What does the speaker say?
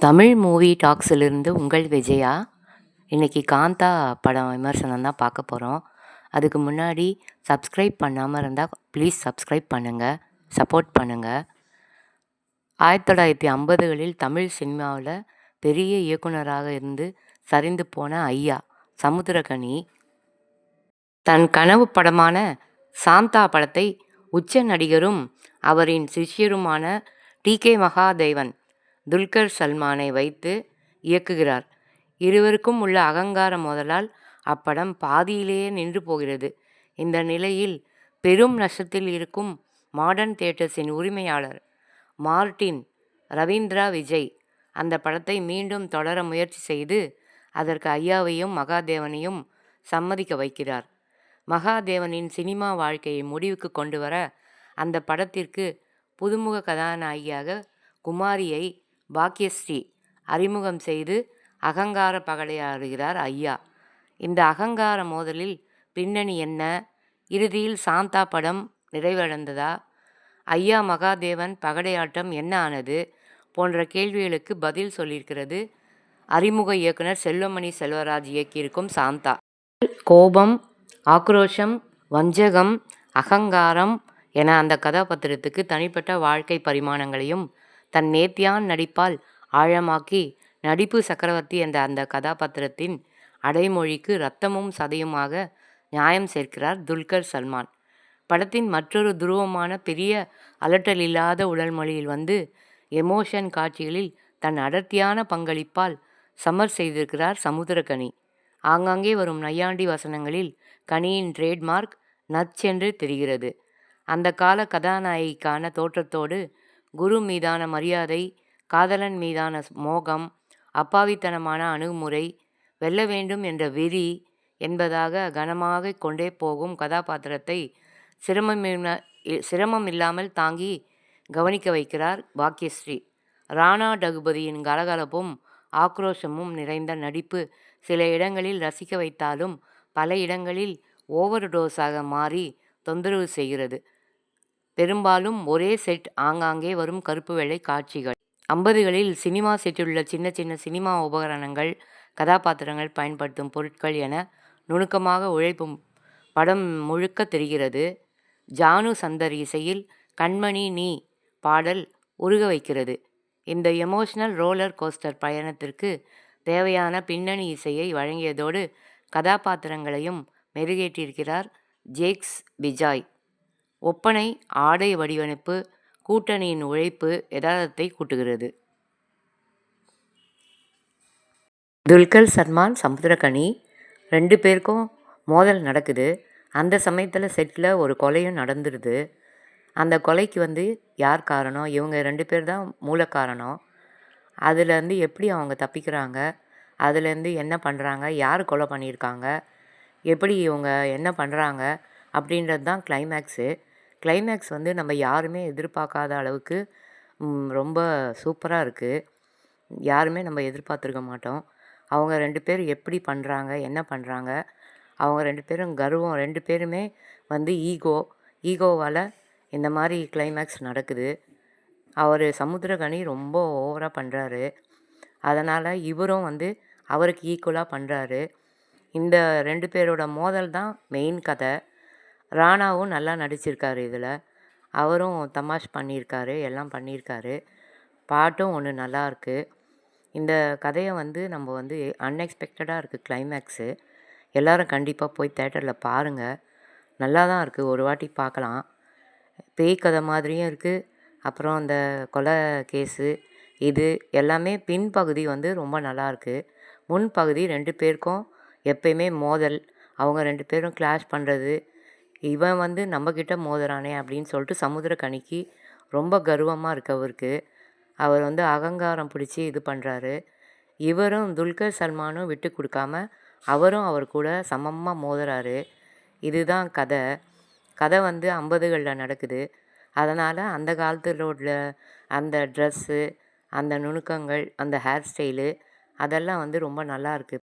Tamil movie டாக்ஸிலிருந்து உங்கள் விஜயா. இன்றைக்கி காந்தா படம் விமர்சனம் தான் பார்க்க போகிறோம். அதுக்கு முன்னாடி சப்ஸ்கிரைப் பண்ணாமல் இருந்தால் ப்ளீஸ் சப்ஸ்கிரைப் பண்ணுங்கள், சப்போர்ட் பண்ணுங்கள். 1950களில் தமிழ் சினிமாவில் பெரிய இயக்குனராக இருந்து சரிந்து போன ஐயா சமுத்திரக்கனி தன் கனவு படமான சாந்தா படத்தை உச்ச நடிகரும் அவரின் சிஷ்யருமான டி.கே. மகாதேவன் துல்கர் சல்மானை வைத்து இயக்குகிறார். இருவருக்கும் உள்ள அகங்கார மோதலால் அப்படம் பாதியிலேயே நின்று போகிறது. இந்த நிலையில் பெரும் நஷ்டத்தில் இருக்கும் மாடர்ன் தியேட்டர்ஸின் உரிமையாளர் மார்ட்டின் ரவீந்திரா விஜய் அந்த படத்தை மீண்டும் தொடர முயற்சி செய்து அதற்கு ஐயாவையும் மகாதேவனையும் சம்மதிக்க வைக்கிறார். மகாதேவனின் சினிமா வாழ்க்கையை முடிவுக்கு கொண்டு வர அந்த படத்திற்கு புதுமுக கதாநாயகியாக குமாரியை பாக்யஸ்ரீ அறிமுகம் செய்து அகங்கார பகடையாடுகிறார் ஐயா. இந்த அகங்கார மோதலில் பின்னணி என்ன? இறுதியில் சாந்தா படம் நிறைவடைந்ததா? ஐயா மகாதேவன் பகடையாட்டம் என்ன ஆனது? போன்ற கேள்விகளுக்கு பதில் சொல்லியிருக்கிறது அறிமுக இயக்குனர் செல்வமணி செல்வராஜ் இயக்கியிருக்கும் சாந்தா. கோபம், ஆக்ரோஷம், வஞ்சகம், அகங்காரம் என அந்த கதாபாத்திரத்துக்கு தனிப்பட்ட வாழ்க்கை பரிமாணங்களையும் தன் நேர்த்தியான நடிப்பால் ஆழமாக்கி நடிப்பு சக்கரவர்த்தி என்ற அந்த கதாபாத்திரத்தின் அடைமொழிக்கு இரத்தமும் சதையுமாக நியாயம் சேர்க்கிறார் துல்கர் சல்மான். படத்தின் மற்றொரு துருவமான பெரிய அலட்டலில்லாத உடல் மொழியில் வந்து எமோஷன் காட்சிகளில் தன் அடர்த்தியான பங்களிப்பால் சமர் செய்திருக்கிறார் சமுத்திரக்கனி. ஆங்காங்கே வரும் நையாண்டி வசனங்களில் கனியின் ட்ரேட்மார்க் நச்சென்று தெரிகிறது. அந்த கால கதாநாயகிக்கான தோற்றத்தோடு குரு மீதான மரியாதை, காதலன் மீதான மோகம், அப்பாவித்தனமான அணுகுமுறை, வெல்ல வேண்டும் என்ற வெறி என்பதாக கனமாக கொண்டே போகும் கதாபாத்திரத்தை சிரமம் இல்லாமல் தாங்கி கவனிக்க வைக்கிறார் பாக்யஸ்ரீ. ராணா டகுபதியின் கலகலப்பும் ஆக்ரோஷமும் நிறைந்த நடிப்பு சில இடங்களில் ரசிக்க வைத்தாலும் பல இடங்களில் ஓவர் டோஸாக மாறி தொந்தரவு செய்கிறது. பெரும்பாலும் ஒரே செட், ஆங்காங்கே வரும் கருப்பு வெள்ளை காட்சிகள். 50களில் சினிமா செட்டிலுள்ள சின்ன சின்ன சினிமா உபகரணங்கள், கதாபாத்திரங்கள் பயன்படுத்தும் பொருட்கள் என நுணுக்கமாக உழைப்பும் படம் முழுக்க தெரிகிறது. ஜானு சந்தர் இசையில் கண்மணி நீ பாடல் உருக வைக்கிறது. இந்த எமோஷனல் ரோலர் கோஸ்டர் பயணத்திற்கு தேவையான பின்னணி இசையை வழங்கியதோடு கதாபாத்திரங்களையும் மெருகேற்றிருக்கிறார் ஜேக்ஸ் பிஜாய். ஒப்பனை, ஆடை வடிவமைப்பு, கூட்டணியின் உழைப்பு யதார்த்தத்தை கூட்டுகிறது. துல்கர் சல்மான், சமுத்திரக்கனி 2 பேருக்கும் மோதல் நடக்குது. அந்த சமயத்தில் செட்டில் ஒரு கொலையும் நடந்துடுது. அந்த கொலைக்கு யார் காரணம்? இவங்க 2 பேர் தான் மூல காரணம். அதுலேருந்து எப்படி அவங்க தப்பிக்கிறாங்க? அதுலேருந்து என்ன பண்ணுறாங்க? யார் கொலை பண்ணியிருக்காங்க? எப்படி இவங்க என்ன பண்ணுறாங்க? அப்படின்றது தான் கிளைமேக்ஸு. கிளைமேக்ஸ் நம்ம யாருமே எதிர்பார்க்காத அளவுக்கு ரொம்ப சூப்பராக இருக்குது. யாருமே நம்ம எதிர்பார்த்துருக்க மாட்டோம். அவங்க 2 பேர் எப்படி பண்ணுறாங்க, என்ன பண்ணுறாங்க? அவங்க 2 பேரும் கர்வம், 2 பேருமே ஈகோவால் இந்த மாதிரி கிளைமேக்ஸ் நடக்குது. அவர் சமுத்திரக்கனி ரொம்ப ஓவராக பண்ணுறாரு. அதனால் இவரும் அவருக்கு ஈக்குவலாக பண்ணுறாரு. இந்த 2 பேரோட மோதல் தான் மெயின் கதை. ராணாவும் நல்லா நடிச்சிருக்காரு இதில். அவரும் தமாஷ் பண்ணியிருக்காரு, எல்லாம் பண்ணியிருக்காரு. பாட்டும் ஒன்று நல்லாயிருக்கு. இந்த கதையை நம்ம அன்எக்ஸ்பெக்டடாக இருக்குது கிளைமேக்ஸு. எல்லோரும் கண்டிப்பாக போய் தேட்டரில் பாருங்கள். நல்லா தான் இருக்குது, ஒரு வாட்டி பார்க்கலாம். பேய் கதை மாதிரியும் இருக்குது. அப்புறம் அந்த கொலை கேஸு இது எல்லாமே பின்பகுதி ரொம்ப நல்லாயிருக்கு. முன்பகுதி 2 பேருக்கும் எப்பயுமே மோதல், அவங்க 2 பேரும் கிளாஷ் பண்ணுறது, இவன் நம்மக்கிட்ட மோதுறானே அப்படின்னு சொல்லிட்டு சமுத்திரக்கனிக்கு ரொம்ப கர்வமாக இருக்கு அவருக்கு. அவர் அகங்காரம் பிடிச்சி இது பண்ணுறாரு. இவரும் துல்கர் சல்மானும் விட்டு கொடுக்காம அவரும் அவர் கூட சமமாக மோதுறாரு. இதுதான் கதை. கதை 50களில் நடக்குது. அதனால் அந்த காலத்தில் உள்ள அந்த ட்ரெஸ்ஸு, அந்த நுணுக்கங்கள், அந்த ஹேர் ஸ்டைலு அதெல்லாம் ரொம்ப நல்லாயிருக்கு.